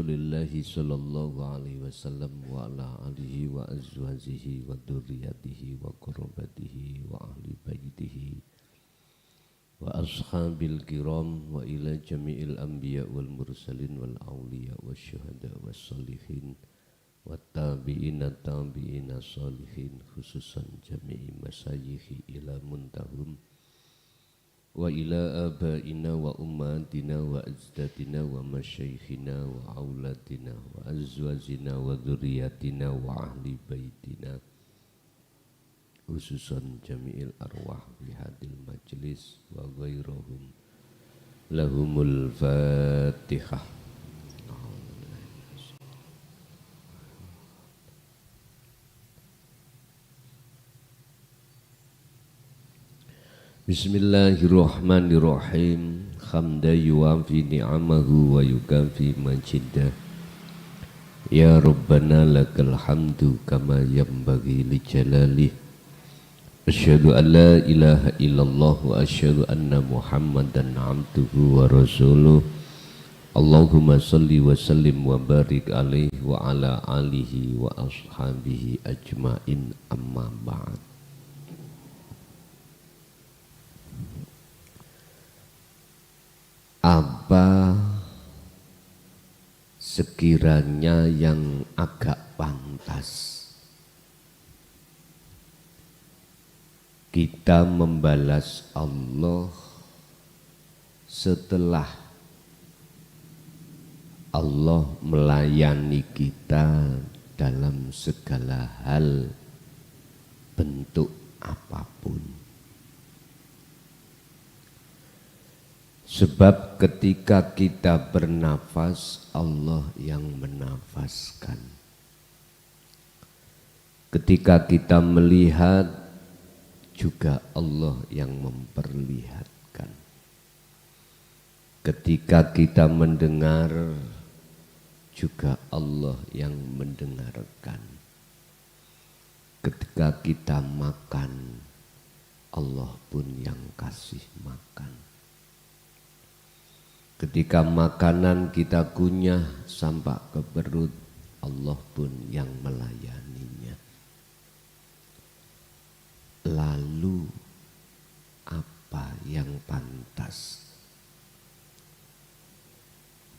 Rasulillahi sallallahu alaihi wasallam wa ala alihi wa azwajihi wa dzurriyyatihi wa qurrabatihi wa ahli baitihi wa ashabil kiram wa ila jami'il anbiya wal mursalin wal awliya wa syuhada wa salihin wa tabi'ina tabi'ina salihin khususan jami'i masayikhi ila muntahum wa ila abaina wa ummatina wa ajdadina wa masyaikhina wa auladina wa azwajina wa dzurriyyatina wa ahli baitina khususan jami'il arwah fi hadil majlis wa ghairuhum lahumul fatihah. Bismillahirrahmanirrahim. Hamda yuwafi ni'amahu wa yukafi majidah. Ya Rabbana lakal hamdu kama yanbaghi li jalalih. Asyhadu an la ilaha illallah wa asyhadu anna Muhammadan abduhu wa rasuluh. Allahumma salli wa sallim wa barik alaihi wa ala alihi wa ashabihi ajmain, amma ba'd. Apa sekiranya yang agak pantas kita membalas Allah setelah Allah melayani kita dalam segala hal bentuk apapun? Sebab ketika kita bernafas, Allah yang menafaskan. Ketika kita melihat, juga Allah yang memperlihatkan. Ketika kita mendengar, juga Allah yang mendengarkan. Ketika kita makan, Allah pun yang kasih makan. Ketika makanan kita kunyah sampai ke perut, Allah pun yang melayaninya. Lalu apa yang pantas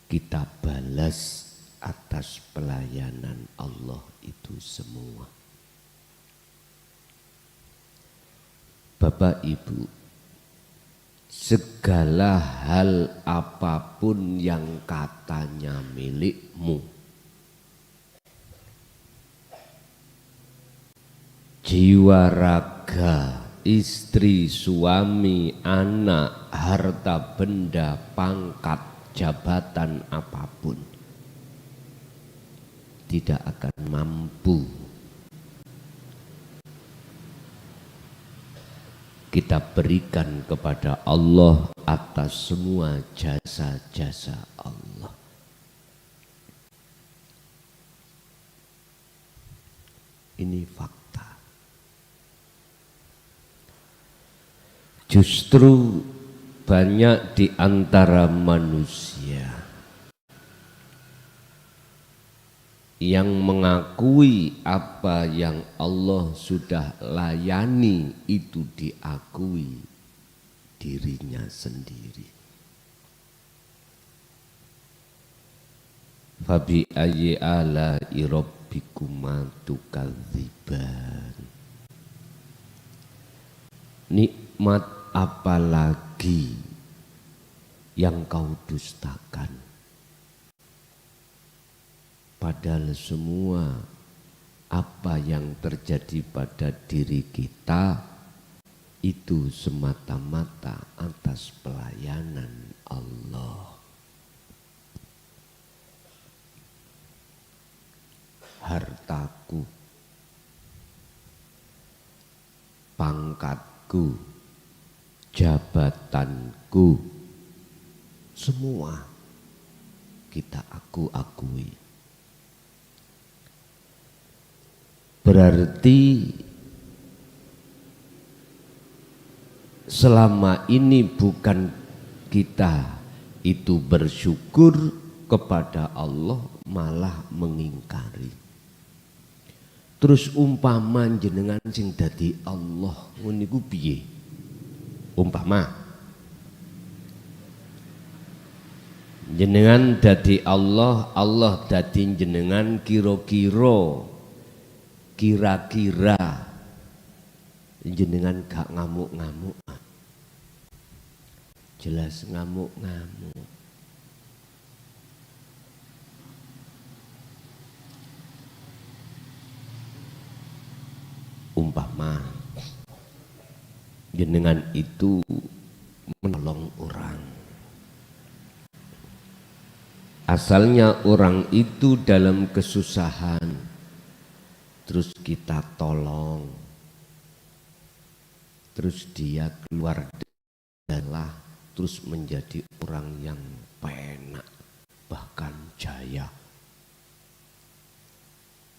kita balas atas pelayanan Allah itu semua? Bapak Ibu, segala hal apapun yang katanya milikmu, jiwa raga, istri, suami, anak, harta benda, pangkat, jabatan apapun, tidak akan mampu kita berikan kepada Allah atas semua jasa-jasa Allah. Ini fakta. Justru banyak di antara manusia yang mengakui apa yang Allah sudah layani itu diakui dirinya sendiri. Fabi ayyi ala'i rabbikuma tukadziban. Nikmat apalagi yang kau dustakan? Padahal semua apa yang terjadi pada diri kita itu semata-mata atas pelayanan Allah. Hartaku, pangkatku, jabatanku, semua kita akui. Berarti selama ini bukan kita itu bersyukur kepada Allah malah mengingkari. Terus umpama jenengan sing dadi Allah niku piye? Umpama jenengan dadi Allah, Allah dadi jenengan, kira-kira jenengan gak ngamuk-ngamuk. Jelas ngamuk-ngamuk. Umpama jenengan itu menolong orang, asalnya orang itu dalam kesusahan, terus kita tolong, terus dia keluar adalah terus menjadi orang yang penak bahkan jaya.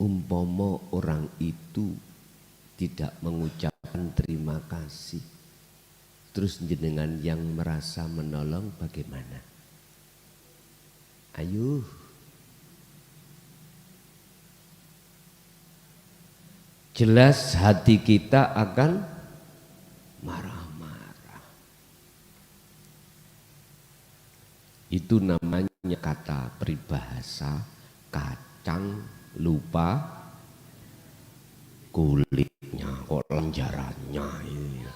Umpama orang itu tidak mengucapkan terima kasih, terus jenengan yang merasa menolong bagaimana? Ayo, jelas hati kita akan marah-marah. Itu namanya kata peribahasa kacang lupa kulitnya, kok lenjarannya ini.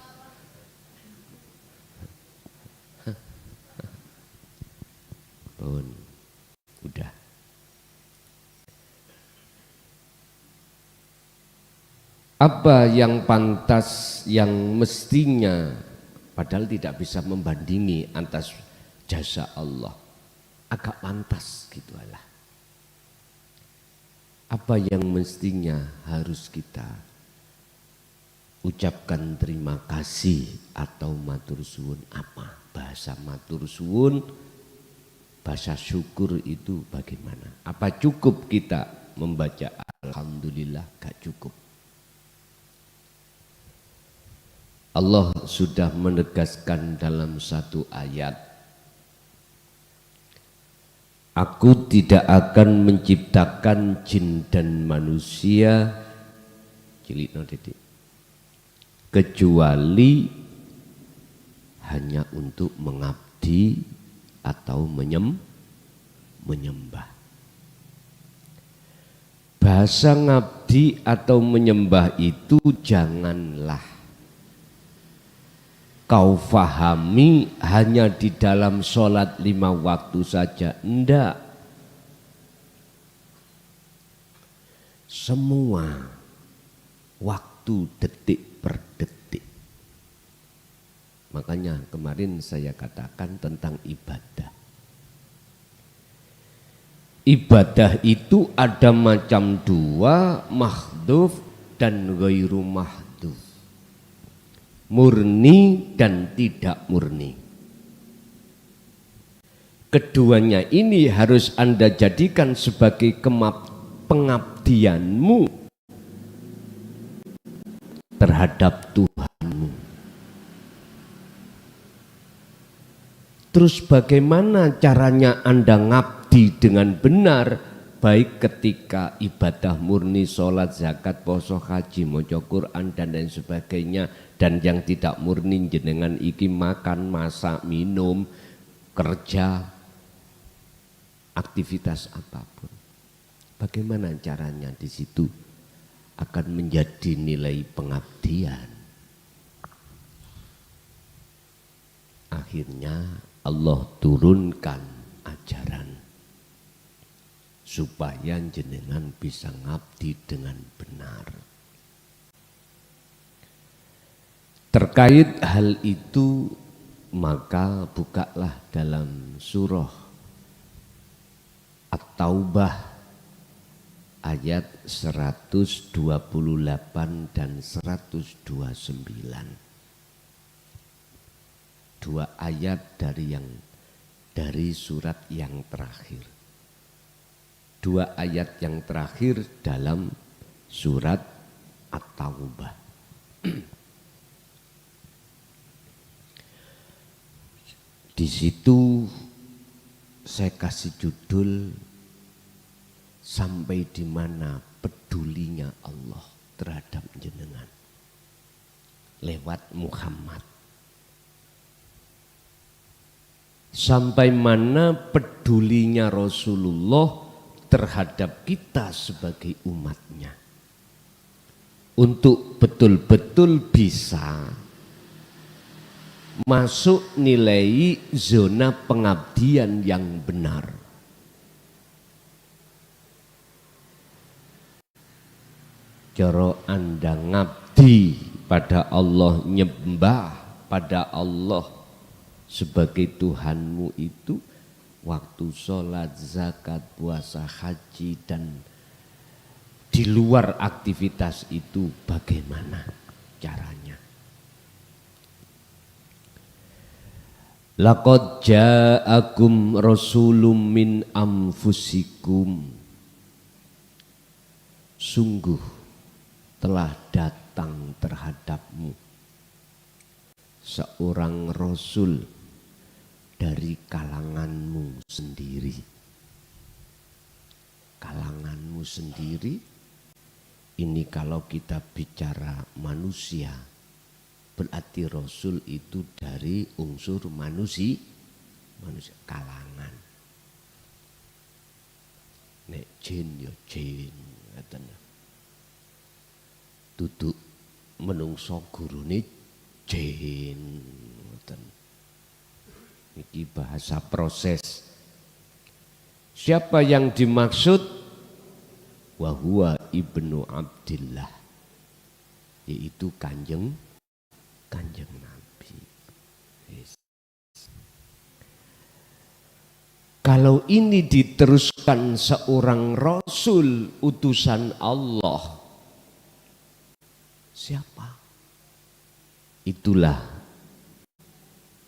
Pun udah. Apa yang pantas, yang mestinya, padahal tidak bisa membandingi atas jasa Allah, agak pantas gitu lah. Apa yang mestinya harus kita ucapkan terima kasih atau matur suwun apa? Bahasa matur suwun, bahasa syukur itu bagaimana? Apa cukup kita membaca alhamdulillah? Gak cukup. Allah sudah menegaskan dalam satu ayat, Aku tidak akan menciptakan jin dan manusia kecuali hanya untuk mengabdi atau menyembah. Bahasa ngabdi atau menyembah itu janganlah kau fahami hanya di dalam sholat 5 waktu saja. Enggak. Semua waktu, detik per detik. Makanya kemarin saya katakan tentang ibadah. Ibadah itu ada macam dua, mahdhuf dan ghairu mahdhuf. Murni dan tidak murni. Keduanya ini harus Anda jadikan sebagai pengabdianmu terhadap Tuhanmu. Terus bagaimana caranya Anda ngabdi dengan benar? Baik ketika ibadah murni, sholat, zakat, poso, haji, maca Quran dan lain sebagainya, dan yang tidak murni jenengan iki makan, masak, minum, kerja, aktivitas apapun. Bagaimana caranya di situ akan menjadi nilai pengabdian. Akhirnya Allah turunkan ajaran supaya jenengan bisa ngabdi dengan benar. Terkait hal itu maka bukalah dalam surah At-Taubah ayat 128 dan 129. Dua ayat dari surat yang terakhir. Dua ayat yang terakhir dalam surat At-Taubah. Di situ saya kasih judul sampai di mana pedulinya Allah terhadap jenengan lewat Muhammad. Sampai mana pedulinya Rasulullah terhadap kita sebagai umatnya. Untuk betul-betul bisa masuk nilai zona pengabdian yang benar. Joro Anda ngabdi pada Allah, nyembah pada Allah sebagai Tuhanmu itu waktu sholat, zakat, puasa, haji, dan di luar aktivitas itu bagaimana caranya? Laqad ja'akum rasulun min anfusikum, sungguh telah datang terhadapmu seorang rasul dari kalanganmu sendiri. Kalanganmu sendiri ini kalau kita bicara manusia, berarti rasul itu dari unsur manusia kalangan. Nek jin ya jin, duduk menungso gurune jin. Ini bahasa proses. Siapa yang dimaksud? Wahuwa ibnu Abdillah, yaitu kanjeng Nabi. Yes. Kalau ini diteruskan seorang Rasul utusan Allah, siapa? Itulah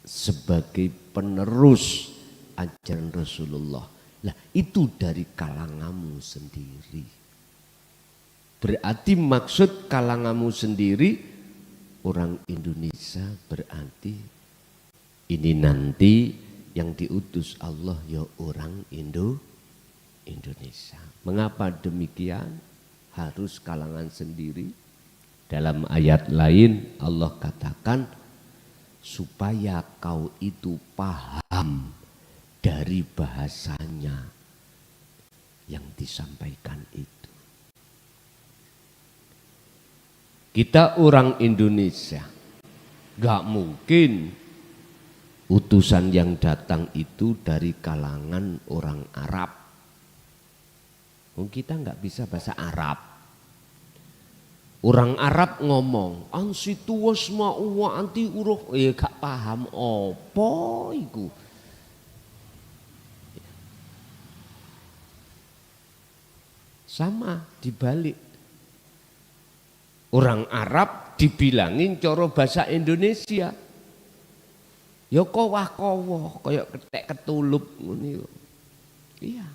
sebagai penerus ajaran Rasulullah. Lah itu dari kalanganmu sendiri. Berarti maksud kalanganmu sendiri orang Indonesia, berarti ini nanti yang diutus Allah ya orang Indonesia. Mengapa demikian? Harus kalangan sendiri. Dalam ayat lain Allah katakan supaya kau itu paham dari bahasanya yang disampaikan itu. Kita orang Indonesia, gak mungkin utusan yang datang itu dari kalangan orang Arab. Kita gak bisa bahasa Arab. Orang Arab ngomong ansitu wasma'u wa anti uruh, gak paham apa iku. Sama dibalik. Orang Arab dibilangin coro bahasa Indonesia. Ya kowah-kowah kayak ketek ketulup ngono. Iya.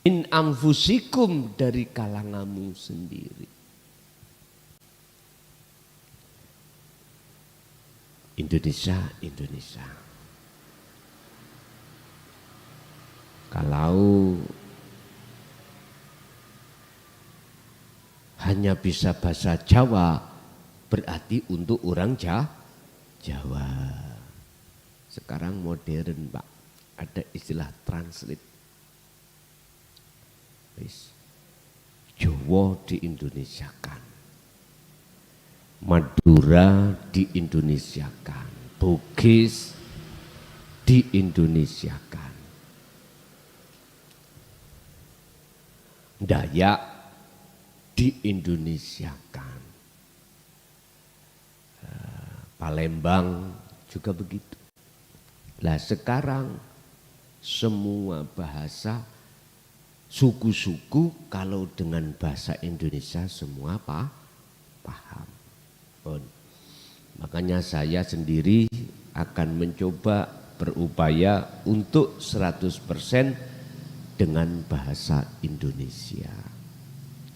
In anfusikum, dari kalanganmu sendiri. Indonesia. Kalau hanya bisa bahasa Jawa, berarti untuk orang Jawa. Sekarang modern, Pak. Ada istilah translate. Jawa diindonesiakan, Madura diindonesiakan, Bugis diindonesiakan, Dayak diindonesiakan, Palembang juga begitu. Lah sekarang semua bahasa suku-suku kalau dengan bahasa Indonesia semua paham. Makanya saya sendiri akan mencoba berupaya untuk 100% dengan bahasa Indonesia.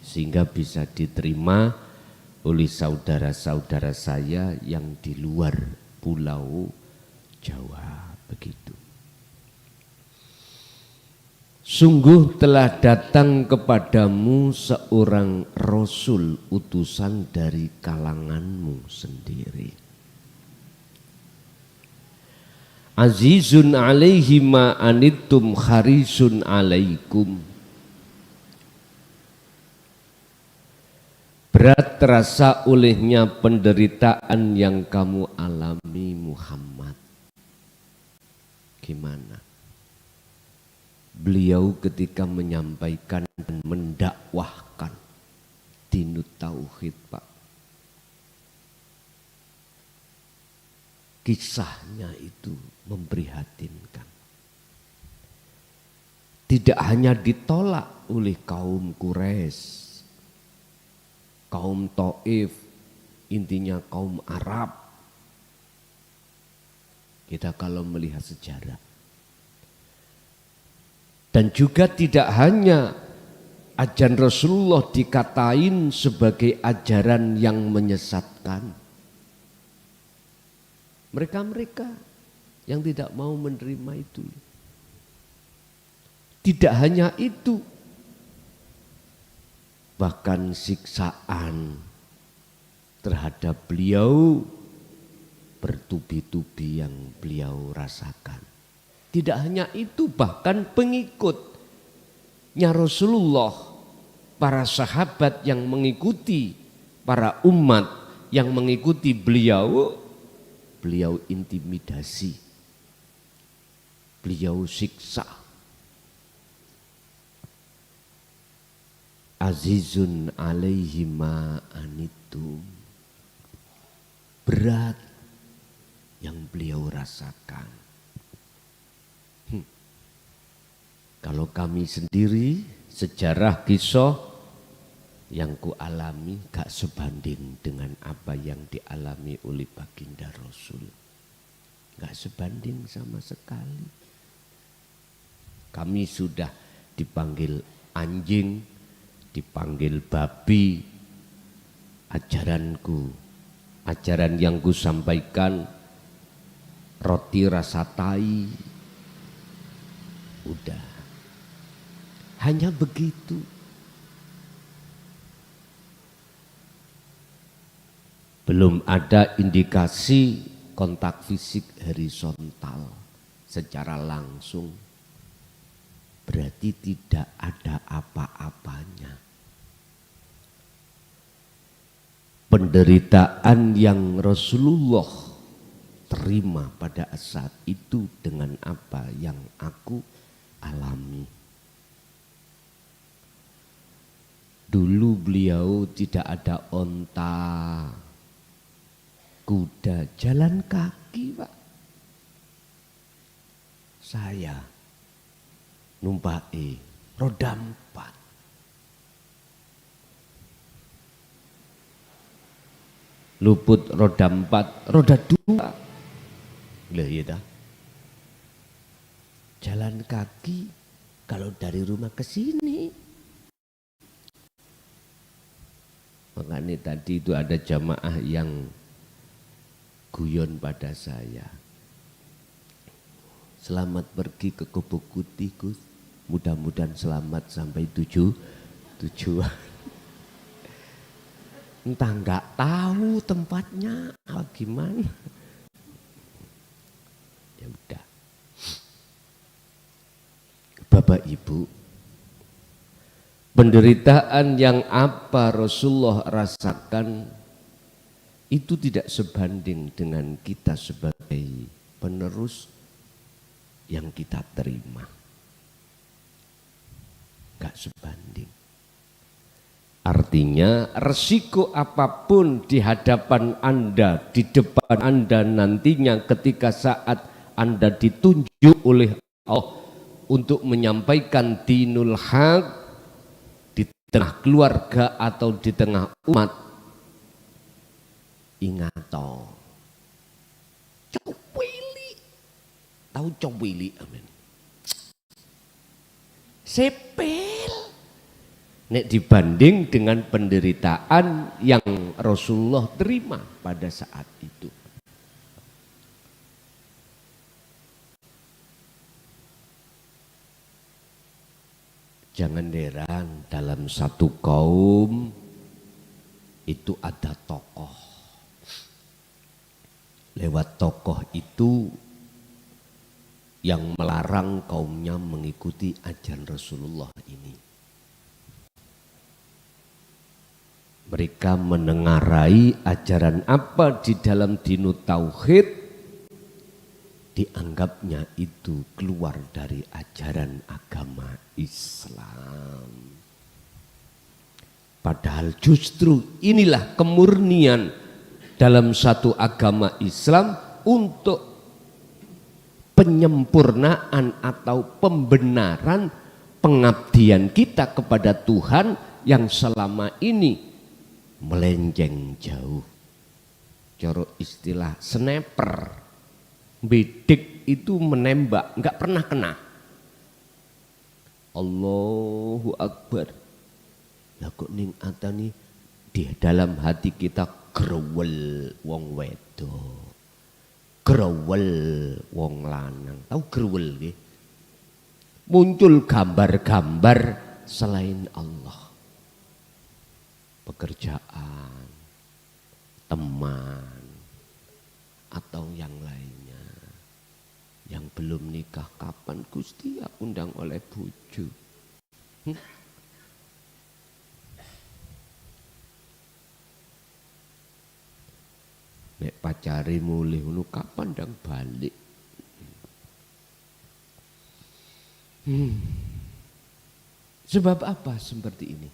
Sehingga bisa diterima oleh saudara-saudara saya yang di luar pulau Jawa begitu. Sungguh telah datang kepadamu seorang Rasul utusan dari kalanganmu sendiri. Azizun alaihi ma anittum harisun alaikum. Berat terasa olehnya penderitaan yang kamu alami Muhammad. Gimana? Beliau ketika menyampaikan dan mendakwahkan dinut tauhid, Pak. Kisahnya itu memprihatinkan. Tidak hanya ditolak oleh kaum Quraisy, kaum Taif, intinya kaum Arab. Kita kalau melihat sejarah. Dan juga tidak hanya ajaran Rasulullah dikatain sebagai ajaran yang menyesatkan. Mereka-mereka yang tidak mau menerima itu. Tidak hanya itu. Bahkan siksaan terhadap beliau bertubi-tubi yang beliau rasakan. Tidak hanya itu, bahkan pengikutnya Rasulullah, para sahabat yang mengikuti, para umat yang mengikuti beliau, beliau intimidasi, beliau siksa. Azizun alaihi ma anittum. Berat yang beliau rasakan. Kalau kami sendiri, sejarah kisah yang ku alami gak sebanding dengan apa yang dialami oleh baginda Rasul. Gak sebanding sama sekali. Kami sudah dipanggil anjing, dipanggil babi. Ajaranku, ajaran yang ku sampaikan, roti rasa tai, udah. Hanya begitu. Belum ada indikasi kontak fisik horizontal secara langsung. Berarti tidak ada apa-apanya. Penderitaan yang Rasulullah terima pada saat itu dengan apa yang aku alami. Dulu beliau tidak ada onta, kuda, jalan kaki, Pak. Saya numpaki roda 4. Luput roda 4, roda 2. Lah iya dah. Jalan kaki kalau dari rumah ke sini. Makanya tadi itu ada jamaah yang guyon pada saya. Selamat pergi ke Kubuk Kuti, Gus. Mudah-mudahan selamat sampai tujuan. Entah nggak tahu tempatnya gimana. Ya udah. Bapak Ibu, penderitaan yang apa Rasulullah rasakan itu tidak sebanding dengan kita sebagai penerus yang kita terima. Gak sebanding. Artinya resiko apapun di hadapan Anda, di depan Anda nantinya ketika saat Anda ditunjuk oleh Allah untuk menyampaikan dinul haq di tengah keluarga atau di tengah umat, ingat toh, cowili, tahu cowili, amin. Sepel, nek dibanding dengan penderitaan yang Rasulullah terima pada saat itu. Jangan heran dalam satu kaum itu ada tokoh. Lewat tokoh itu yang melarang kaumnya mengikuti ajaran Rasulullah ini. Mereka menengarai ajaran apa di dalam dinut tauhid, dianggapnya itu keluar dari ajaran agama Islam. Padahal justru inilah kemurnian dalam satu agama Islam untuk penyempurnaan atau pembenaran pengabdian kita kepada Tuhan yang selama ini melenceng jauh. Coro istilah sniper, bidik itu menembak, nggak pernah kena. Allahu Akbar. Lah kok ning atani di dalam hati kita grewel wong wedok, grewel wong lanang. Tahu grewel nggih? Muncul gambar-gambar selain Allah. Pekerjaan, teman, atau yang lainnya. Yang belum nikah kapan Gusti ya undang oleh bojo. Nek pacari mulih ngono kapan ndang balik. Sebab apa seperti ini?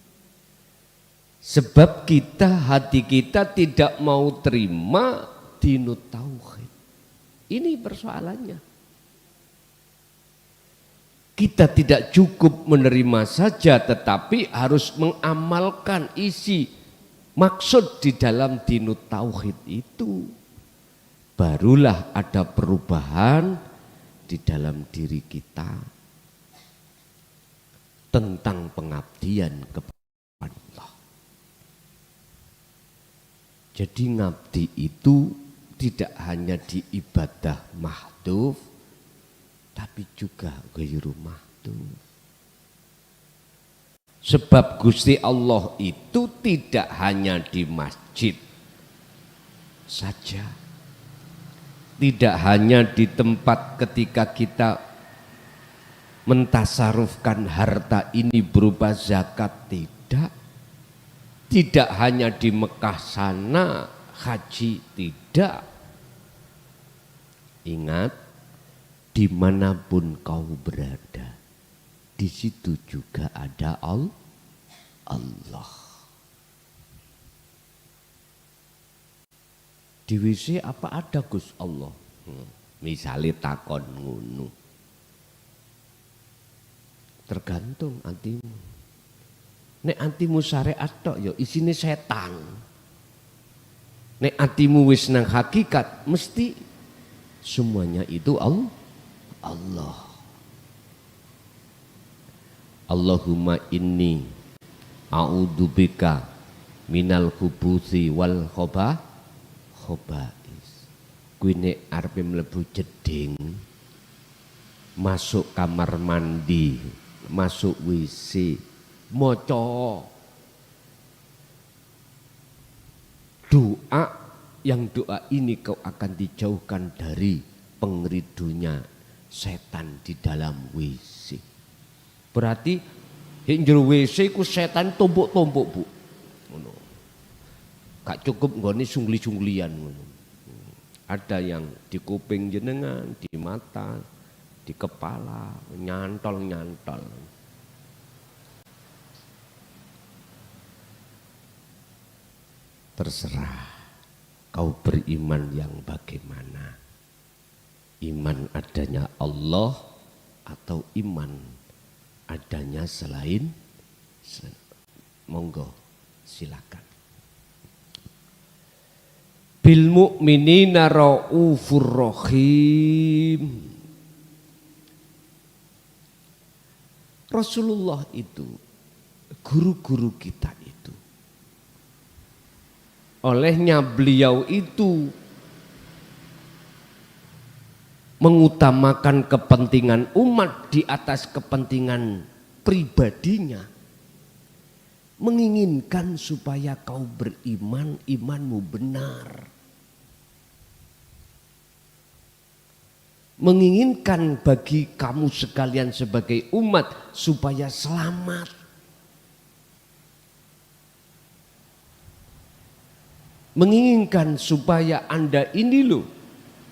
Sebab hati kita tidak mau terima dinut tauhid. Ini persoalannya. Kita tidak cukup menerima saja, tetapi harus mengamalkan isi maksud di dalam dinut tauhid itu. Barulah ada perubahan di dalam diri kita tentang pengabdian kepada Allah. Jadi ngabdi itu tidak hanya di ibadah mahdhuf, tapi juga ghairu mahdhuf. Sebab Gusti Allah itu tidak hanya di masjid saja, tidak hanya di tempat ketika kita mentasarufkan harta ini berupa zakat, tidak hanya di Mekah sana haji, tidak. Ingat, dimanapun kau berada, di situ juga ada Allah. Di WC apa ada Gus Allah? Misalnya takon ngono. Tergantung antimu. Nek antimu syariat tok ya isine setan. Nek antimu wis nang hakikat mesti semuanya itu Allah. Allahumma inni a'udzubika minal khubuthi wal khobais. Kuwi nek arepe mlebu jeding, masuk kamar mandi, masuk WC, maca doa, yang doa ini kau akan dijauhkan dari pengeridunya setan di dalam WC. Berarti yang jero WC ku setan tumpuk-tumpuk, Bu. Ngono. Gak cukup nggone sungli-sunglian ngono. Ada yang di kuping jenengan, di mata, di kepala, nyantol-nyantol. Terserah kau beriman yang bagaimana. Iman adanya Allah atau iman adanya selain. Monggo silakan. Bil mu'minina raufur rahim. Rasulullah itu guru-guru kita itu. Olehnya beliau itu mengutamakan kepentingan umat di atas kepentingan pribadinya menginginkan supaya kau beriman, imanmu benar. Menginginkan bagi kamu sekalian sebagai umat supaya selamat. Menginginkan supaya Anda ini loh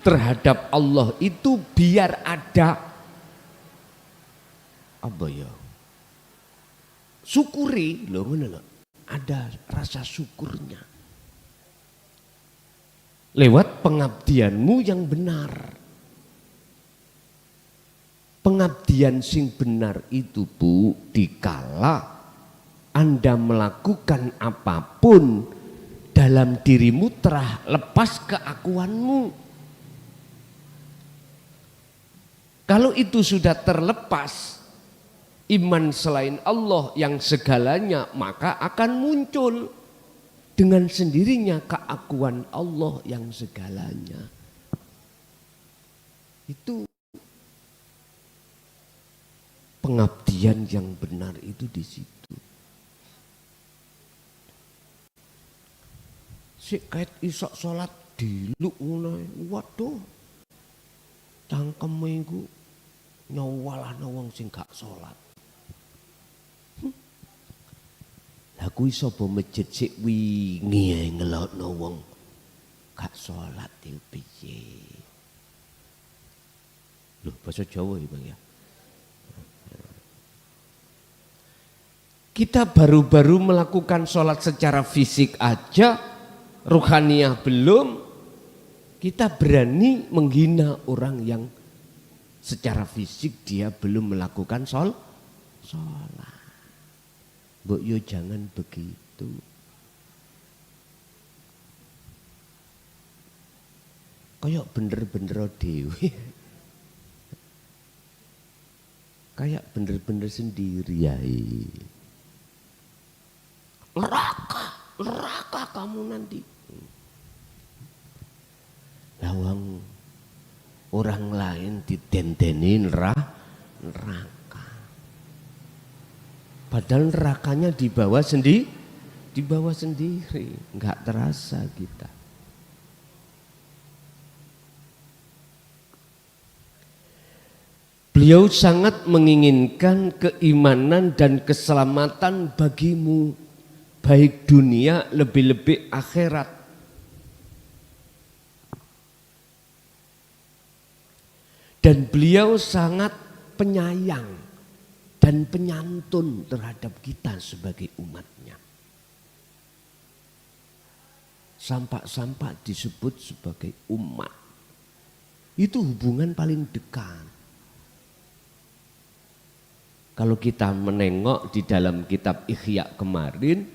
terhadap Allah itu biar ada apa ya? Syukuri loh, ada rasa syukurnya. Lewat pengabdianmu yang benar. Pengabdian sing benar itu Bu, dikala Anda melakukan apapun dalam dirimu telah lepas keakuanmu. Kalau itu sudah terlepas iman selain Allah yang segalanya, maka akan muncul dengan sendirinya keakuan Allah yang segalanya. Itu pengabdian yang benar itu di situ. Sik kait isok salat diluk ngono, waduh. Cangkeme iku nyawalana wong sing gak salat. Lah kuwi sapa masjid sik wingi ae ngelokno wong gak salat iki piye? Lho basa Jawa iki Bang ya. Kita baru-baru melakukan sholat secara fisik aja, ruhaniyah belum, kita berani menghina orang yang secara fisik dia belum melakukan sholat. Mbok yo jangan begitu. Kayak bener-bener dewe. Kayak bener-bener sendiri ya. Neraka kamu nanti. Lawang orang lain ditenteni neraka. Padahal nerakanya dibawa sendiri, nggak terasa kita. Beliau sangat menginginkan keimanan dan keselamatan bagimu, baik dunia lebih-lebih akhirat. Dan beliau sangat penyayang dan penyantun terhadap kita sebagai umatnya. Sampak-sampak disebut sebagai umat. Itu hubungan paling dekat. Kalau kita menengok di dalam kitab Ihya kemarin,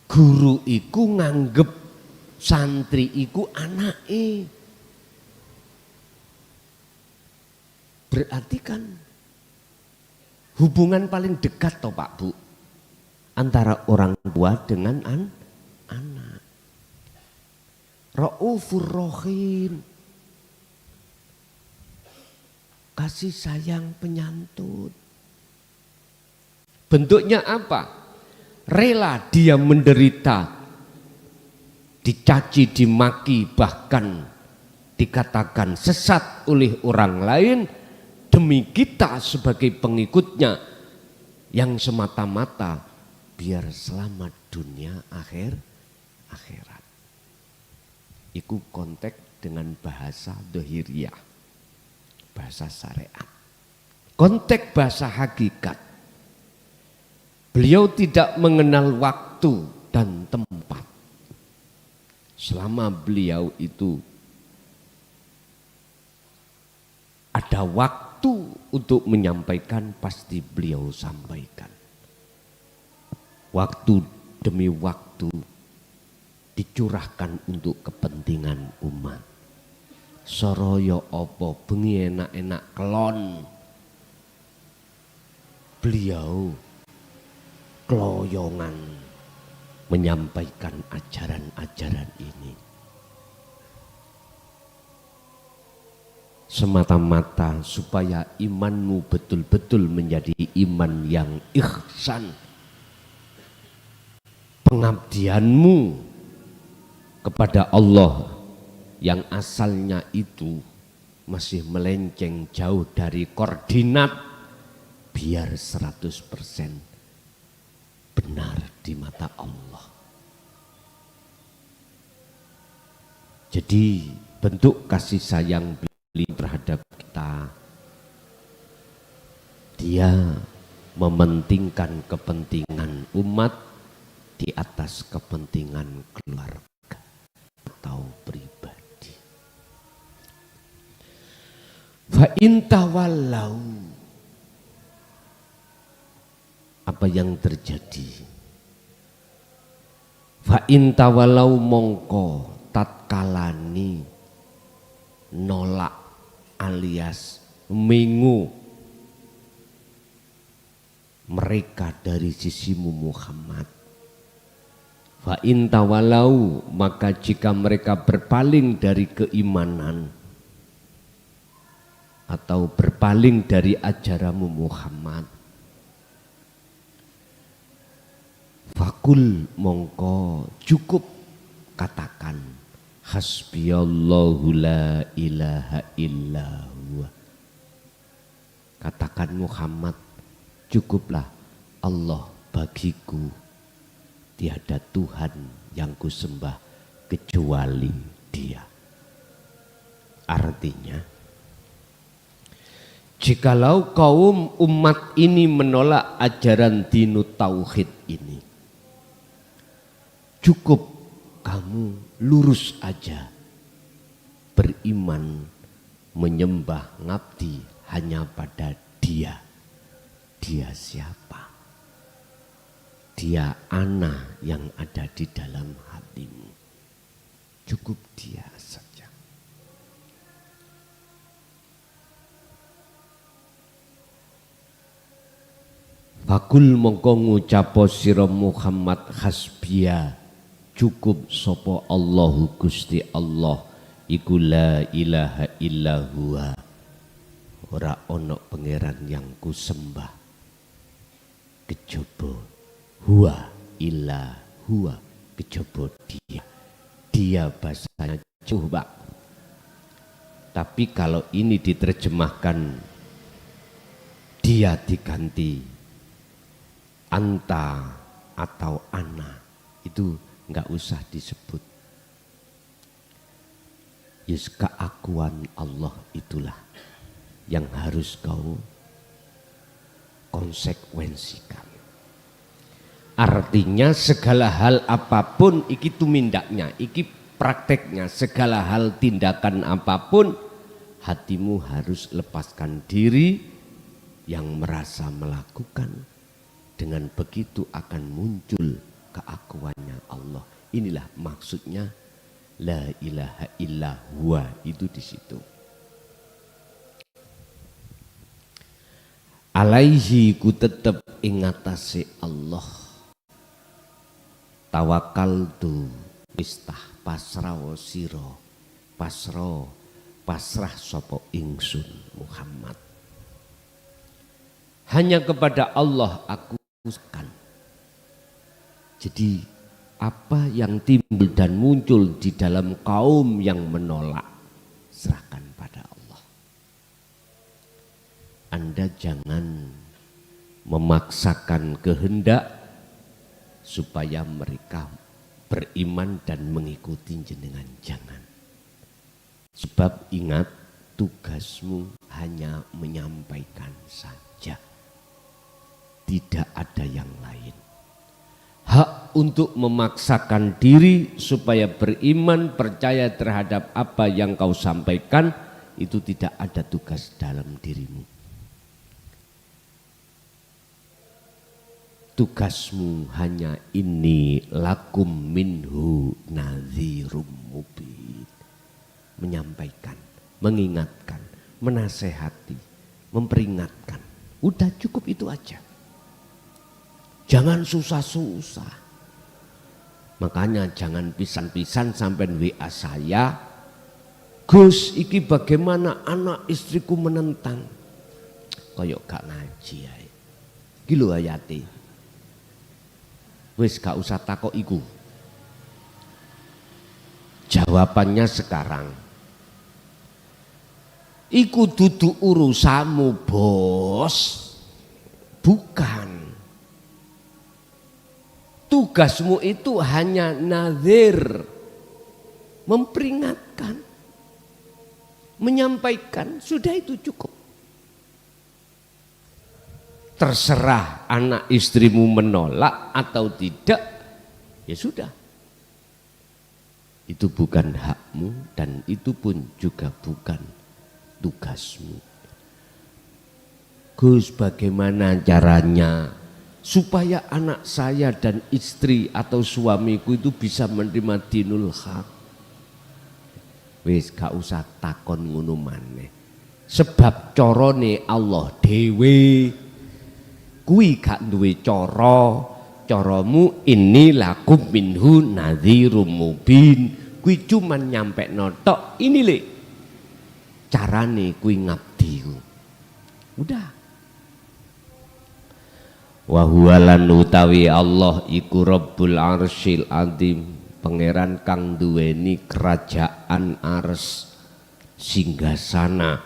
guru iku nganggep santri iku anake. Berarti kan hubungan paling dekat toh Pak Bu antara orang tua dengan anak. Raufur Rahim, kasih sayang penyantun. Bentuknya apa? Rela dia menderita, dicaci, dimaki, bahkan dikatakan sesat oleh orang lain demi kita sebagai pengikutnya yang semata-mata biar selamat dunia akhirat. Iku konteks dengan bahasa dohiriyah, bahasa syariat. Konteks bahasa hakikat. Beliau tidak mengenal waktu dan tempat. Selama beliau itu ada waktu untuk menyampaikan, pasti beliau sampaikan. Waktu demi waktu dicurahkan untuk kepentingan umat. Soroyo opo bengi enak-enak kelon. Beliau keloyongan menyampaikan ajaran-ajaran ini. semata-mata supaya imanmu betul-betul menjadi iman yang ihsan. Pengabdianmu kepada Allah yang asalnya itu masih melenceng jauh dari koordinat, biar 100% benar di mata Allah. Jadi bentuk kasih sayang beliau terhadap kita, dia mementingkan kepentingan umat di atas kepentingan keluarga atau pribadi. Fa in tawallau, apa yang terjadi? Fa in tawallau mongko tatkalani nolak alias mengu mereka dari sisimu Muhammad. Fa in tawalau, maka jika mereka berpaling dari keimanan atau berpaling dari ajaranmu Muhammad, fakul mongko cukup katakan hasbiyallahu la ilaha illa huwa. Katakan Muhammad, cukuplah Allah bagiku, tiada Tuhan yang kusembah kecuali Dia. Artinya, jikalau kaum umat ini menolak ajaran dinu tauhid ini, cukup kamu lurus aja beriman menyembah ngabdi hanya pada Dia. Dia siapa? Dia ana yang ada di dalam hatimu. Cukup Dia saja. Fakul mongko ngucapo sira Muhammad hasbiya, cukup sopo Allahu Gusti Allah iku la ilaha illa huwa, ora ono pangeran yang kusembah kejaba huwa illa huwa, kejaba Dia. Dia bahasanya coba. Tapi kalau ini diterjemahkan Dia diganti anta atau ana, itu enggak usah disebut. Yes, keakuan Allah itulah yang harus kau konsekuensikan. Artinya segala hal apapun iki tumindaknya, iki prakteknya, segala hal tindakan apapun hatimu harus lepaskan diri yang merasa melakukan. Dengan begitu akan muncul keakuannya Allah. Inilah maksudnya la ilaha illa huwa, itu di situ. Alaihi ku tetep ingatasi Allah. Tawakal tu istah pasrah siro, pasrah sopo ingsun Muhammad. Hanya kepada Allah aku uskan. Jadi apa yang timbul dan muncul di dalam kaum yang menolak, serahkan pada Allah. Anda jangan memaksakan kehendak supaya mereka beriman dan mengikuti jenengan, jangan. Sebab ingat, tugasmu hanya menyampaikan saja, tidak ada yang lain. Hak untuk memaksakan diri supaya beriman, percaya terhadap apa yang kau sampaikan, itu tidak ada tugas dalam dirimu. Tugasmu hanya ini lakum minhu nadhirum mubin. Menyampaikan, mengingatkan, menasehati, memperingatkan. Udah cukup itu aja. Jangan susah-susah. Makanya jangan pisan-pisan sampai WA saya Gus, iki bagaimana anak istriku menentang? Koyok gak ngaji ae. Iki lho ayate. Wis gak usah takok iku. Jawabannya sekarang. Iku dudu urusanmu, Bos. Bukan. Tugasmu itu hanya nazir, memperingatkan, menyampaikan, sudah itu cukup. Terserah anak istrimu menolak atau tidak, ya sudah. Itu bukan hakmu dan itu pun juga bukan tugasmu. Gus, bagaimana caranya supaya anak saya dan istri atau suamiku itu bisa menerima dinul haq? Wis gak usah takon ngono maneh. Sebab carane Allah dhewe kuwi gak duwe cara. Caramu ini lakum minhu nadhirum mubin. Kuwi cuman nyampe notok ini le. Carane kuwi ngabdi. Udah. Wa huwa lan utawi Allah iku Rabbul Arsyil Azim, pangeran kang duweni kerajaan ars singgasana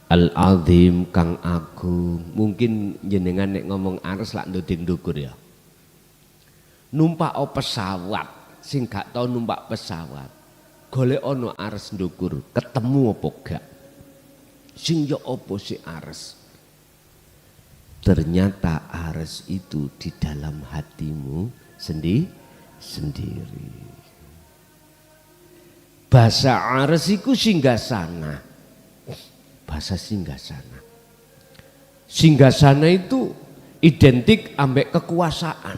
Al Azim kang agung. Mungkin jenengan nek ngomong ars lak ndodeng ndukur ya. Numpak pesawat, sing gak tau numpak pesawat, golek ono ars ndukur, ketemu apa gak? Sing yo apa si ars? Ternyata ars itu di dalam hatimu sendiri. Bahasa ars iku singgasana. Bahasa singgasana. Singgasana itu identik ambek kekuasaan.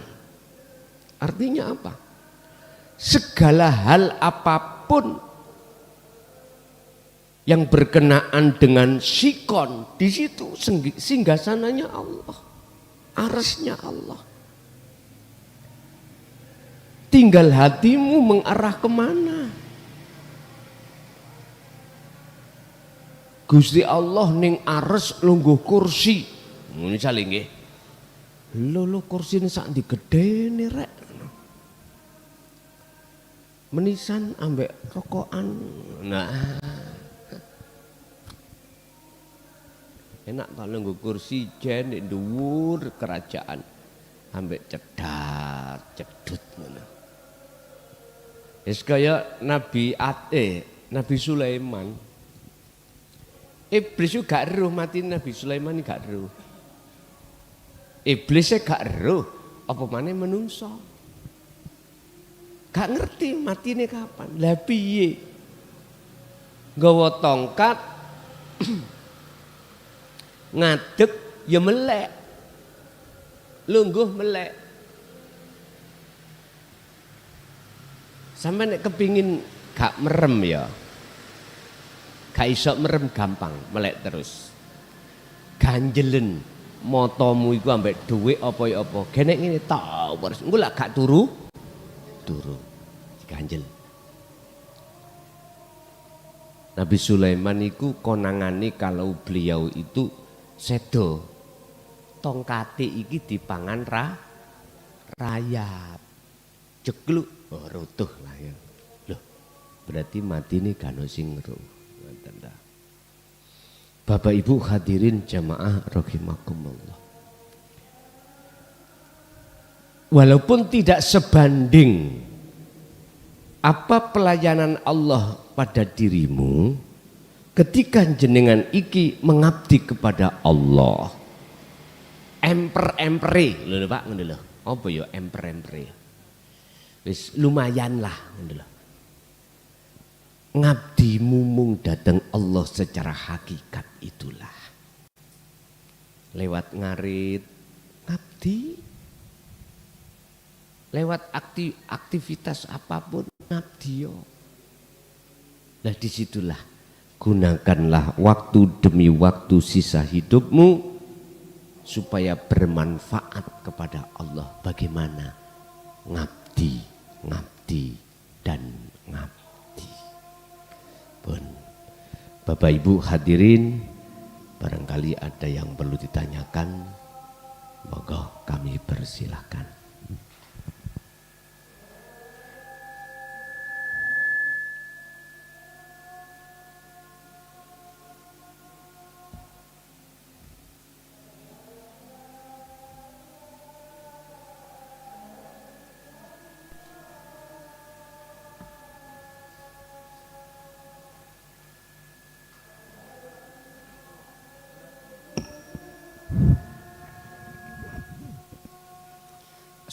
Artinya apa? Segala hal apapun yang berkenaan dengan sikon, di situ singgasananya Allah, arsnya Allah. Tinggal hatimu mengarah kemana. Gusti Allah ning ars lungguh kursi. Misale nggih. Lho kursine sak ndi gedene rek. Menisan ambek rokokan. Nah. Enak ta lungguh kursi jen ning dhuwur kerajaan ambek cedat, cedut ngono. Wis kaya Nabi Sulaiman. Iblis juga gak eruh mati Nabi Sulaiman gak eruh. Iblisnya gak eruh, apa maneh menungso. Gak ngerti matine kapan. Lah piye? Nggawa tongkat ngadeg ya melek. Lungguh melek. Sampai nek kepingin gak merem ya. Gak iso merem gampang, melek terus. Ganjelen motomu iku ambek dhuwit apa ya apa. Genek ngene tok terus engko lak gak turu ganjel. Nabi Sulaiman iku konangane kalau beliau itu sedo tongkate iki dipangan rayap. Jegluk rutuh lah ya. Loh, berarti matine gak ono sing ngeruh. Bapak Ibu hadirin jamaah rahimakumullah. Walaupun tidak sebanding apa pelayanan Allah pada dirimu, ketika jenengan iki mengabdi kepada Allah, emper-empere lho Pak ngono lho. Apa ya emper-empere? Wis lumayan lah ngono lho. Ngabdi mumung datang Allah secara hakikat itulah. Lewat ngarit ngabdi, lewat aktivitas apapun ngabdi yo. Nah disitulah gunakanlah waktu demi waktu sisa hidupmu supaya bermanfaat kepada Allah. Bagaimana? Ngabdi, ngabdi dan ngabdi. Bapak Ibu hadirin, barangkali ada yang perlu ditanyakan, monggo kami persilahkan.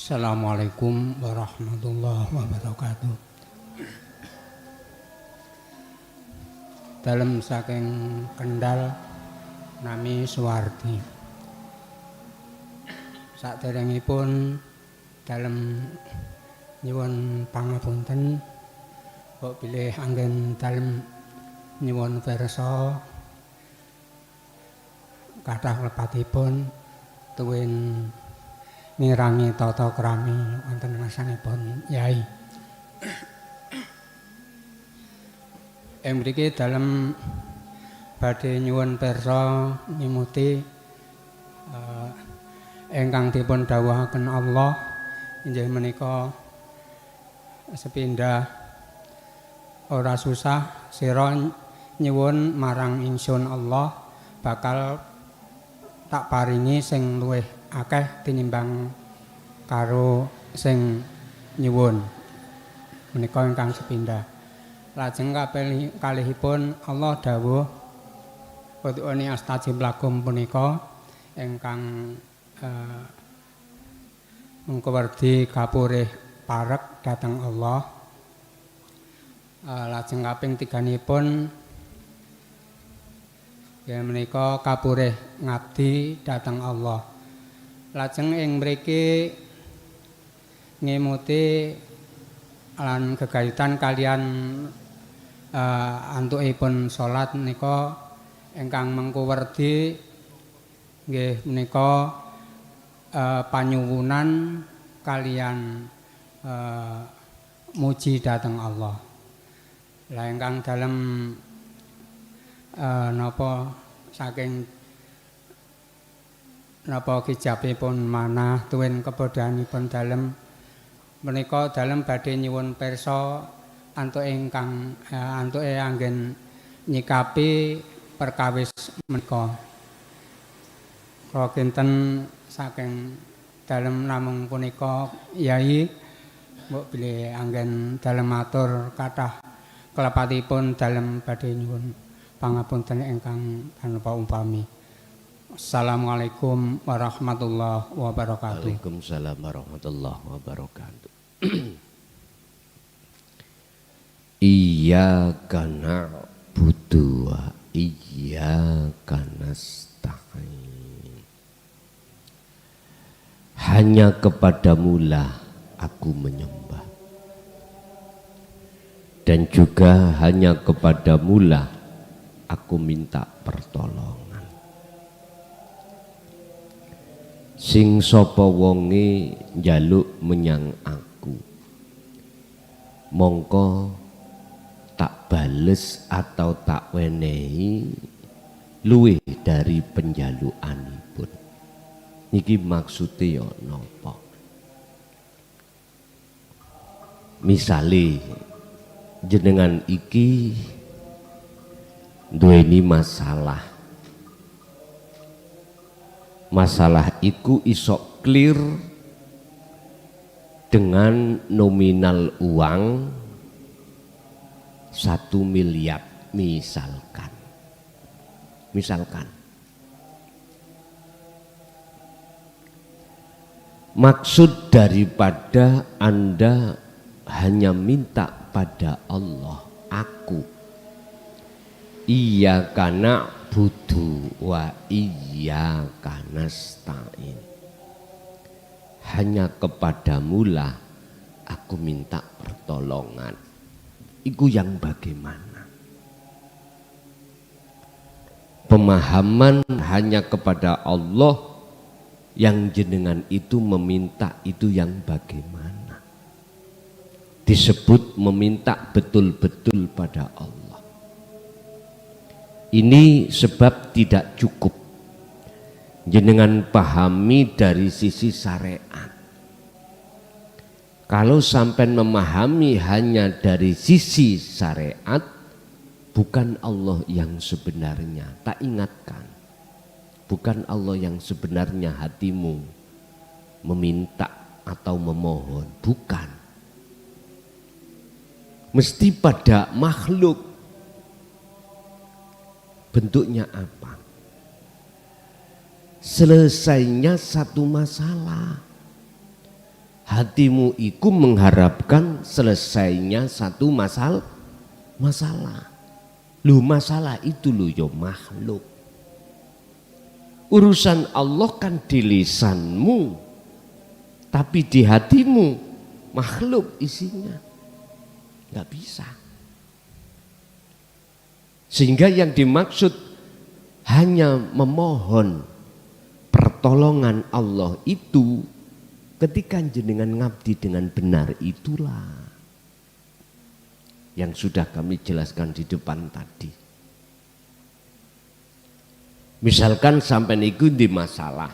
Assalamualaikum warahmatullahi wabarakatuh. Dalem saking Kendal nami Suwardi. Saderengipun dalem nyuwun pangapunten kok bilih anggen dalem nyuwun pirsa kathah lepatipun tuwin nirangi tata krami wonten ngarsanipun Yai. Mriki dalem badhe nyuwun pirsa ngimuti ingkang dipun dawuhaken Allah inggih menika sepindah ora susah sira nyuwun marang ingsun Allah bakal tak paringi sing luwih akeh tinimbang karo sing nyuwun menika ingkang sepindah. Lajeng kalihipun Allah dawuh ud'uni astajib lakum punika ingkang mengko werdi kapurih parek dhateng Allah. Lajeng kaping tiganipun ya menika kapurih ngabdi dhateng Allah. Lajeng ing mriki ngemuti lan gegayutan kalian antukipun salat menika ingkang mengko werdi nggih menika panyuwunan kalian muji dhateng Allah. Lah ingkang dalem napa saking napa kijabipun manah tuwin kebodahanipun dalem menika dalem badhe nyuwun pirsa antuk ingkang antuke anggen nyikapi perkawis menika. Kula kinten saking dalem namung punika Yai mbok bilih anggen dalem matur kathah kelepatipun dalem badhe nyuwun pangapunten ingkang tanpa umpami. Assalamualaikum warahmatullahi wabarakatuh. Waalaikumsalam warahmatullahi wabarakatuh. Iyyaka na'budu wa iyyaka nasta'in. Hanya kepadamu-lah aku menyembah. Dan juga hanya kepadamu-lah aku minta pertolongan. Sing sapa wonge njaluk menyang aku, mongko tak bales atau tak wenehi luwih dari penjalukanipun. Niki maksude ya napa? Misale jenengan iki duweni masalah. Masalah iku iso clear dengan nominal uang 1 miliar misalkan. Maksud daripada Anda hanya minta pada Allah, aku iyyaka na'budu wa iyyaka nasta'in. Hanya kepadamulah aku minta pertolongan. Iku yang bagaimana? Pemahaman hanya kepada Allah yang jenengan itu meminta itu yang bagaimana? Disebut meminta betul-betul pada Allah. Ini sebab tidak cukup jenengan pahami dari sisi syariat. Kalau sampai memahami hanya dari sisi syariat, bukan Allah yang sebenarnya. Tak ingatkan, bukan Allah yang sebenarnya hatimu meminta atau memohon, bukan. Mesti pada makhluk. Bentuknya apa? Selesainya satu masalah. Hatimu itu mengharapkan selesainya satu masalah. Lu masalah itu lu yo makhluk. Urusan Allah kan di lisanmu, tapi di hatimu makhluk isinya. Nggak bisa. Sehingga yang dimaksud hanya memohon pertolongan Allah itu ketika jenengan ngabdi dengan benar, itulah yang sudah kami jelaskan di depan tadi. Misalkan sampai niku di masalah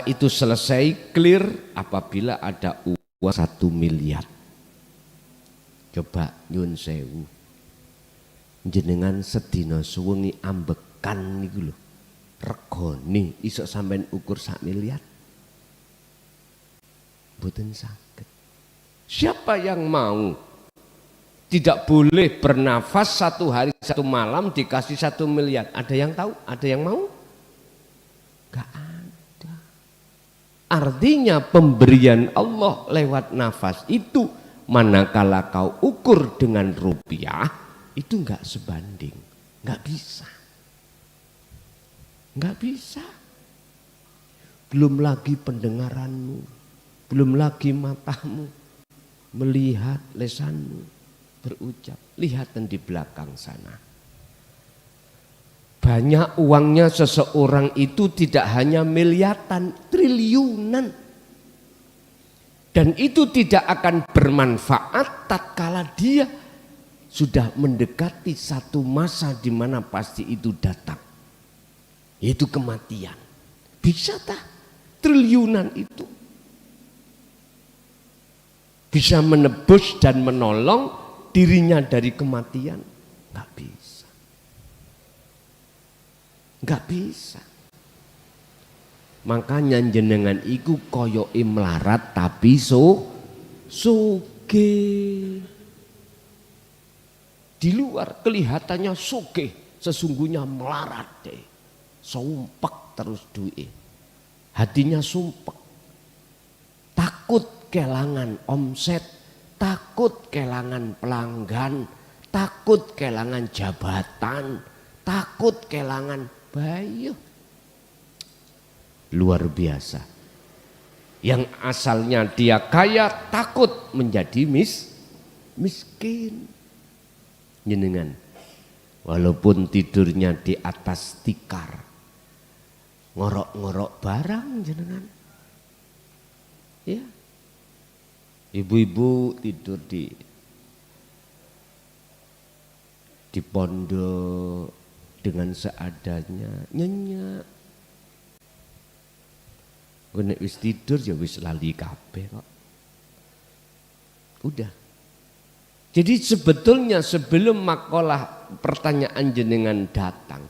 itu selesai clear apabila ada uang 1 miliar. Coba nyun sewu, jenengan sedina suwengi ambekan niku lho, regane iso sampean ukur 1 miliar. Mboten saged. Siapa yang mau? Tidak boleh bernafas 1 hari 1 malam dikasih 1 miliar. Ada yang tahu? Ada yang mau? Gak ada. Artinya pemberian Allah lewat nafas itu manakala kau ukur dengan rupiah itu gak sebanding. Gak bisa. Gak bisa. Belum lagi pendengaranmu, belum lagi matamu melihat, lesanmu berucap. Lihatan di belakang sana. Banyak uangnya seseorang itu tidak hanya miliaran, triliunan. Dan itu tidak akan bermanfaat tatkala dia sudah mendekati satu masa di mana pasti itu datang. Yaitu kematian. Bisa tak triliunan itu bisa menebus dan menolong dirinya dari kematian? Nggak bisa. Nggak bisa. Makanya jenengan iku koyoke melarat tapi soge. Di luar kelihatannya soge, sesungguhnya melarat deh. Sumpek terus duit. Hatinya sumpek. Takut kelangan omset, takut kelangan pelanggan, takut kelangan jabatan, takut kelangan bayu. Luar biasa. Yang asalnya dia kaya takut menjadi miskin. Jenengan walaupun tidurnya di atas tikar, ngorok-ngorok barang jenengan. Ya. Ibu-ibu tidur di pondok dengan seadanya, nyenyak. Nek wis tidur ya wis lali kabeh kok. Udah. Jadi sebetulnya sebelum makalah pertanyaan jenengan datang,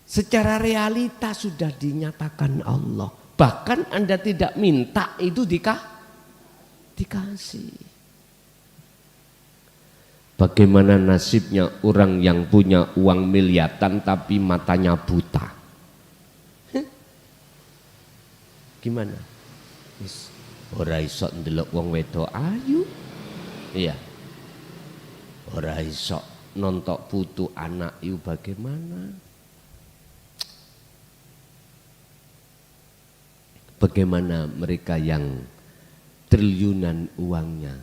secara realita sudah dinyatakan Allah. Bahkan Anda tidak minta itu dikasih. Bagaimana nasibnya orang yang punya uang miliaran tapi matanya buta? Gimana? Ora iso ndelok wong wedok ayu. Iya. Ora iso nontok putu anak iku bagaimana? Bagaimana mereka yang triliunan uangnya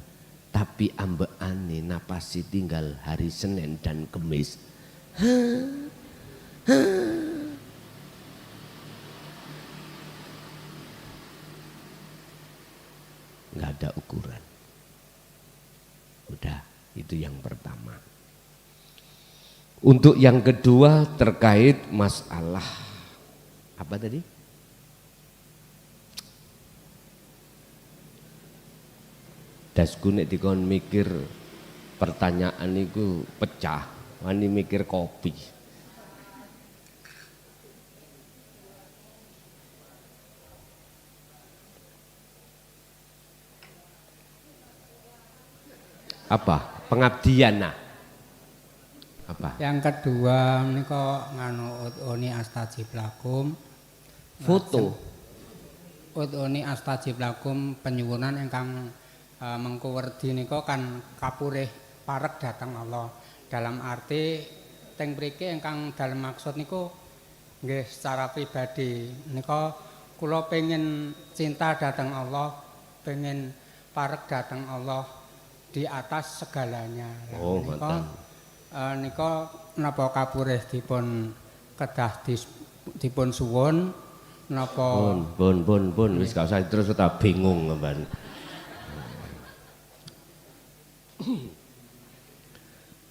tapi ambeane napasi tinggal hari Senin dan Kemis. Nggak ada ukuran. Udah, itu yang pertama. Untuk yang kedua terkait masalah apa tadi? Dasku nek dikon mikir pertanyaan itu pecah, wani mikir kopi. Apa? Pengabdian nah. Apa? Yang kedua menika nganu udhuni astajib lakum. Foto. Udhuni astajib lakum penyuwunan ingkang mengko werdi nika kan kapurih parek dhateng Allah. Dalam arti teng mriki ingkang dalem maksud niku nggih secara pribadi nika kula pengin cinta dhateng Allah, pengin parek dhateng Allah di atas segalanya. Oh, ngoten. Nika napa kapurih dipun kedah dipun suwun napa Pun wis gak usah terus tak bingung sampean.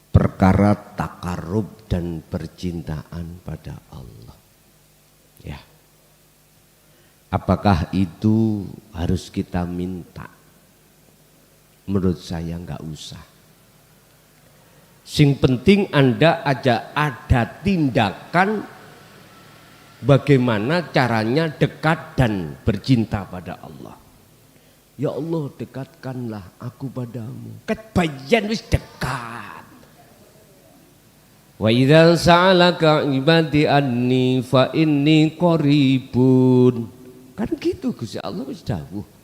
Perkara takarub dan percintaan pada Allah. Ya. Apakah itu harus kita minta? Menurut saya enggak usah. Sing penting Anda aja ada tindakan bagaimana caranya dekat dan bercinta pada Allah. Ya Allah, dekatkanlah aku padamu. Ket bayan wis dekat. Wa idza sa'alaka ibadi anni fa inni qaribun. Kan gitu Gusti Allah wis dawuh.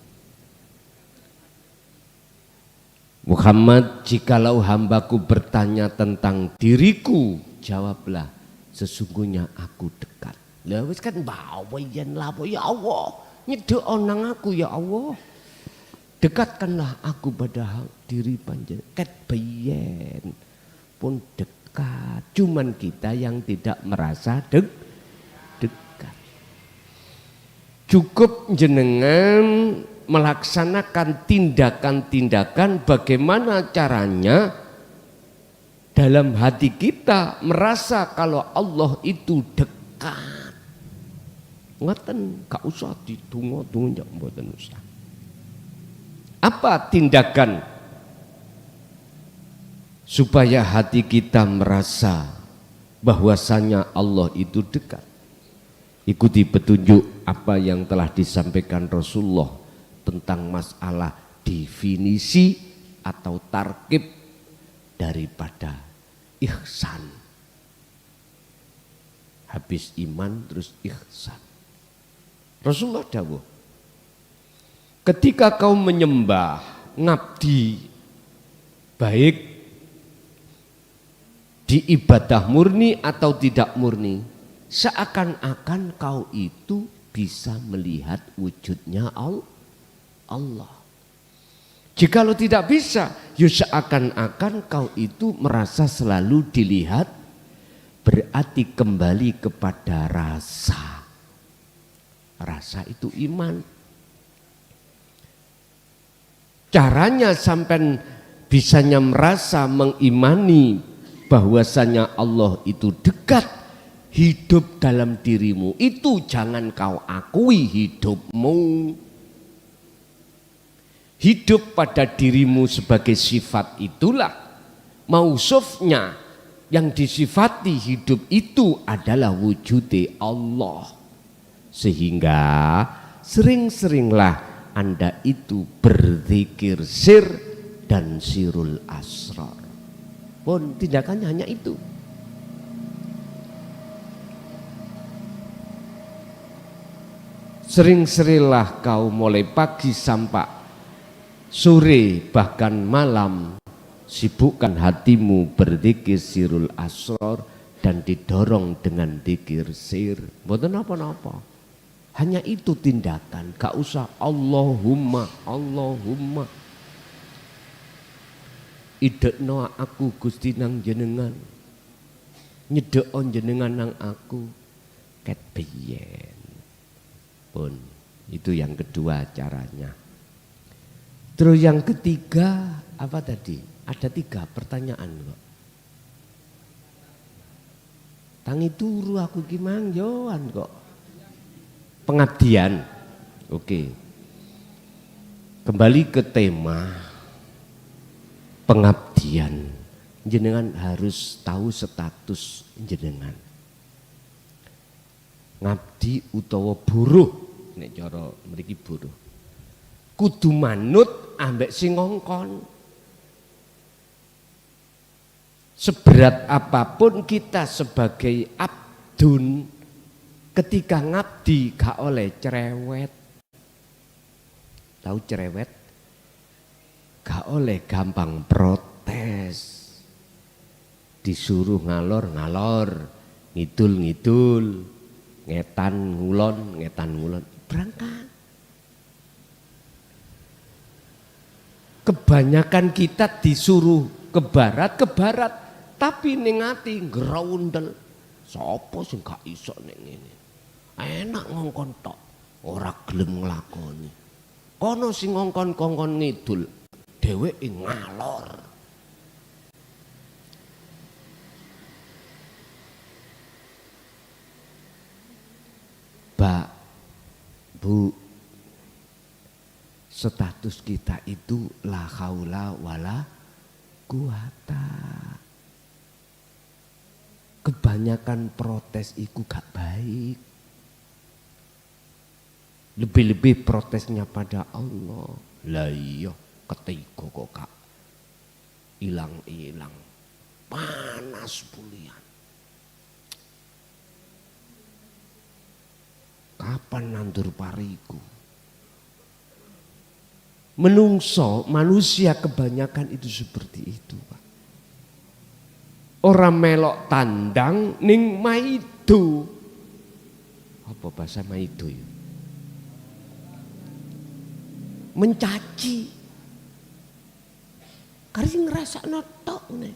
Muhammad, jikalau hambaku bertanya tentang diriku, jawablah sesungguhnya aku dekat. Lah wis kan bawa yen lapo ya Allah, nyedhek nang aku ya Allah. Dekatkanlah aku pada diri panjenengan. Ket bayen pun dekat. Cuman kita yang tidak merasa dekat. Cukup jenengan melaksanakan tindakan-tindakan bagaimana caranya dalam hati kita merasa kalau Allah itu dekat. Ngoten, gak usah ditunggu-tunggu mboten usah. Apa tindakan supaya hati kita merasa bahwasanya Allah itu dekat? Ikuti petunjuk apa yang telah disampaikan Rasulullah tentang masalah definisi atau tarkib daripada ihsan. Habis iman terus ihsan. Rasulullah dawuh, ketika kau menyembah ngabdi baik di ibadah murni atau tidak murni, seakan-akan kau itu bisa melihat wujudnya Allah. Jikalau tidak bisa, ya seakan-akan kau itu merasa selalu dilihat, berarti kembali kepada rasa. Rasa itu iman. Caranya sampai bisanya merasa mengimani bahwasanya Allah itu dekat, hidup dalam dirimu itu jangan kau akui hidupmu. Hidup pada dirimu sebagai sifat itulah mausufnya, yang disifati hidup itu adalah wujud Allah. Sehingga sering-seringlah Anda itu berzikir sir dan sirul asrar. Pun tindakannya hanya itu. Sering-seringlah kau mulai pagi sampai sore bahkan malam sibukkan hatimu berzikir sirul asrar dan didorong dengan zikir sir. Mboten apa-apa. Hanya itu tindakan, gak usah Allahumma, Allahumma. Idekno aku Gusti nang jenengan. Nyedekon jenengan nang aku. Ket biyen. Pun itu yang kedua caranya. Terus yang ketiga apa tadi? Ada 3 pertanyaan kok. Tangi turu aku ki mangyoan kok. Pengabdian. Oke. Kembali ke tema pengabdian. Jenengan harus tahu status jenengan. Ngabdi utawa buruh, nek cara mriki buruh. Kudu manut ambek sing ngongkon. Seberat apapun kita sebagai abdun, ketika ngabdi gak oleh cerewet. Tahu cerewet? Gak oleh gampang protes. Disuruh ngalor-ngalor, ngidul-ngidul, ngetan ngulon, berangkat. Kebanyakan kita disuruh ke barat, tapi ning ati ngraundel. Sapa sing gak iso nek ngene? Enak ngongkon tok, ora gelem nglakoni. Kono sing ngongkon-kongkon ngidul, dheweke ngalor. Mbak, Bu, status kita itu la haula wala quwata. Kebanyakan protes itu gak baik. Lebih-lebih protesnya pada Allah. Lah iya ketiga kok gak ilang-ilang. Panas bulian. Kapan nandur pariku? Menungso, manusia kebanyakan itu seperti itu, Pak. Orang melok tandang ning maido. Apa bahasa maido ya? Mencaci. Karena ngerasa notok nih.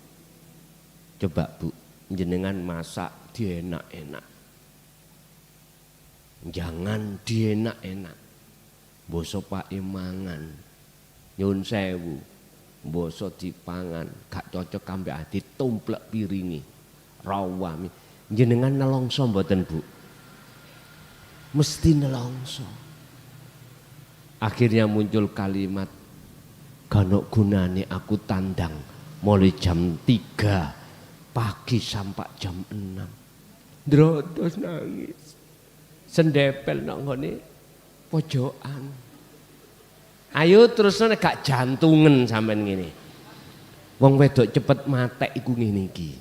Coba Bu, jenengan masak dienak-enak. Jangan dienak-enak. Boso Pak mangan. Nyun sewu. Boso dipangan, gak cocok ambek ati tumplek piringi. Rawami. Jenengan nelongso mboten Bu? Mesti nelongso. Akhirnya muncul kalimat, gano gunane aku tandang mulai jam 3 pagi sampai jam 6. Drodos nangis. Sendepel nang ngene pojokan. Ayo terus gak jantungan sampean ngene. Wong wedok cepet matek iku ngene iki.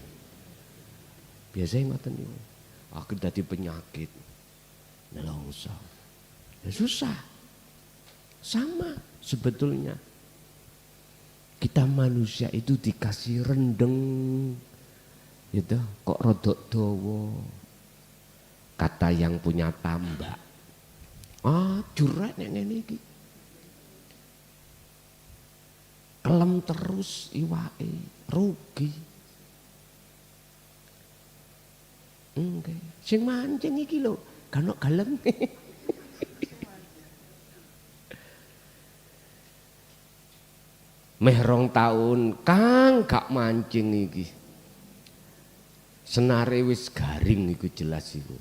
Biasanya ngoten niku. Aku dadi penyakit. Nelongso. Ya susah. Sama sebetulnya. Kita manusia itu dikasih rendeng. Gitu, kok rodok dawa. Kata yang punya tambak. Jurek nek ngene iki. Kelem terus iwake, rugi. Nggih, sing mancing iki lho, kan ono galem. Meh 2 tahun Kang gak mancing iki. Senare wis garing iku jelas iku.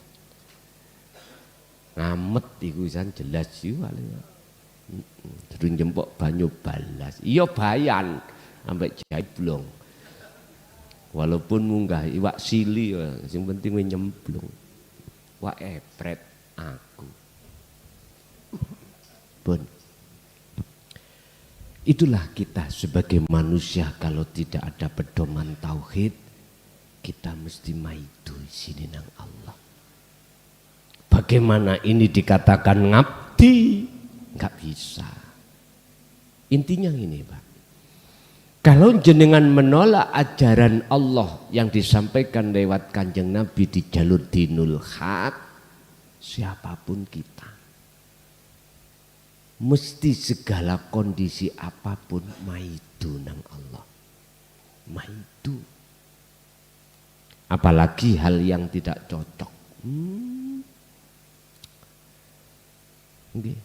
Ngamet iku san jelas iku. Terus jempok banyu balas. Iya bayan ambek jaiblong. Walaupun munggah iwak sili sing penting we nyemplung. Wak epret aku. Pun. Itulah kita sebagai manusia kalau tidak ada pedoman tauhid, kita mesti maido sini nang Allah. Bagaimana ini dikatakan ngabdi? Enggak bisa. Intinya ini Pak. Kalau jenengan menolak ajaran Allah yang disampaikan lewat Kanjeng Nabi di jalur dinul haq, siapapun kita, mesti segala kondisi apapun maido nang Allah. Maido. Apalagi hal yang tidak cocok. Okay.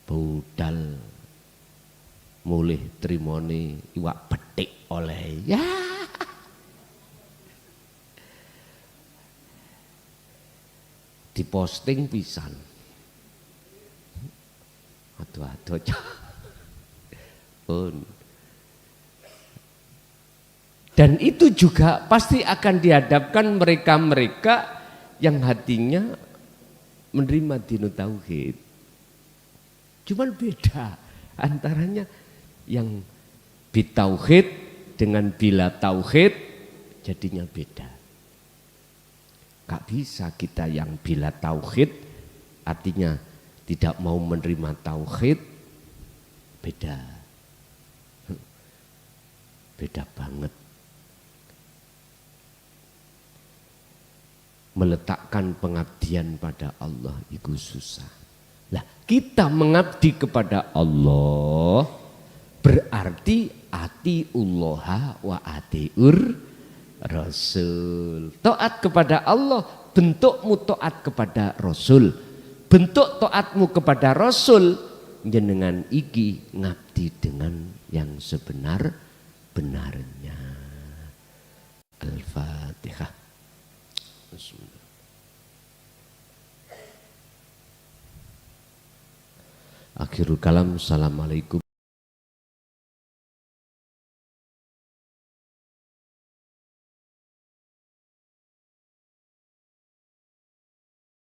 Budal mulih trimone iwak petik oleh ya. diposting pisan. Aduh pun. Dan itu juga pasti akan dihadapkan mereka-mereka yang hatinya menerima dinu tauhid. Cuman beda antaranya yang bitauhid dengan bila tauhid jadinya beda. Gak bisa kita yang bila tauhid artinya tidak mau menerima tauhid, beda. Beda banget. Meletakkan pengabdian pada Allah itu susah. Lah, kita mengabdi kepada Allah berarti atiullaha wa atiur Rasul. Taat kepada Allah bentukmu taat kepada Rasul. Bentuk taatmu kepada Rasul jenengan iki ngabdi dengan yang sebenar-benarnya. Al-Fatihah. Bismillah. Akhirul kalam. Assalamualaikum.